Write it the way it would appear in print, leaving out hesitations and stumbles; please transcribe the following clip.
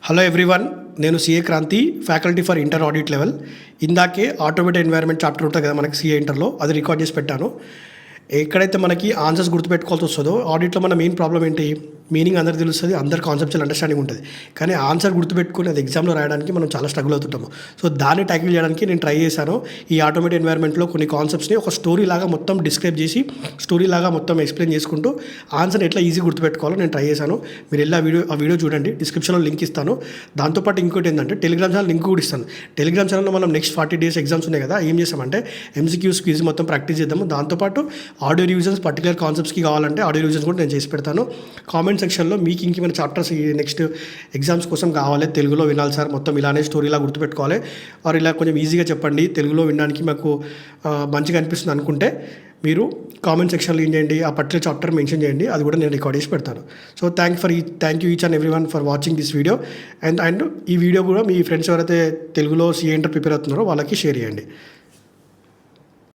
Hello everyone, నేను CA Kranthi, faculty for inter audit level. ఇందాకే automated environment chapter ఉంటుంది కదా మనకి సిఏ ఇంటర్లో, అది రికార్డ్ చేసి పెట్టాను. ఎక్కడైతే మనకి ఆన్సర్స్ గుర్తుపెట్టుకోవాల్సి వస్తుందో ఆడిట్లో మన మెయిన్ ప్రాబ్లం ఏంటి, మీనింగ్ అందరికి తెలుస్తుంది, అందరు కాన్సెప్చువల్ అండర్స్టాండింగ్ ఉంటుంది, కానీ ఆన్సర్ గుర్తుపెట్టుకుని అది ఎగ్జామ్లో రాయడానికి మనం చాలా స్ట్రగుల్ అవుతుంటాము. సో దాన్ని ట్యాకిల్ చేయడానికి నేను ట్రై చేశాను. ఈ ఆటోమేటెడ్ ఎన్వైర్న్మెంట్లో కొన్ని కాన్సెప్ట్స్ని ఒక స్టోరీ లాగా మొత్తం డిస్క్రైబ్ చేసి, స్టోరీ లాగా మొత్తం ఎక్స్ప్లెయిన్ చేసుకుంటూ ఆన్సర్ని ఎట్లా ఈజీ గుర్తుపెట్టుకోవాలో నేను ట్రై చేశాను. మీరు వెళ్ళి ఆ వీడియో చూడండి, డిస్క్రిప్షన్లో లింక్ ఇస్తాను. దాంతోపాటు ఇంకోటి ఏంటంటే టెలిగ్రామ్ ఛానల్ లింక్ కూడా ఇస్తాను. టెలిగ్రామ్ ఛానల్లో మనం నెక్స్ట్ 40 days ఎగ్జామ్స్ ఉన్నాయి కదా, ఏం చేస్తామంటే ఎంసీక్యూస్ క్విజ్ మొత్తం ప్రాక్టీస్ చేద్దాము. దాంతోపాటు ఆడియో రివిజన్స్ పర్టికులర్ కాన్సెప్ట్స్కి కావాలంటే ఆడియో రివిజన్స్ కూడా నేను చేసి పెడతాను. కామెంట్ సెక్షన్లో మీకు ఇంకేమైనా చాప్టర్స్ ఈ నెక్స్ట్ ఎగ్జామ్స్ కోసం కావాలి, తెలుగులో వినాలి సార్, మొత్తం ఇలానే స్టోరీలా గుర్తుపెట్టుకోవాలి, ఆర్ ఇలా కొంచెం ఈజీగా చెప్పండి, తెలుగులో వినడానికి మాకు మంచిగా అనిపిస్తుంది అనుకుంటే మీరు కామెంట్ సెక్షన్లో ఏం చేయండి, ఆ పర్టికులర్ చాప్టర్ మెన్షన్ చేయండి, అది కూడా నేను రికార్డ్ చేసి పెడతాను. So thank you each and every one for watching this video. And ఈ వీడియో కూడా మీ ఫ్రెండ్స్ ఎవరైతే తెలుగులో సిఏ ఇంటర్ ప్రిపేర్ అవుతున్నారో వాళ్ళకి షేర్ చేయండి.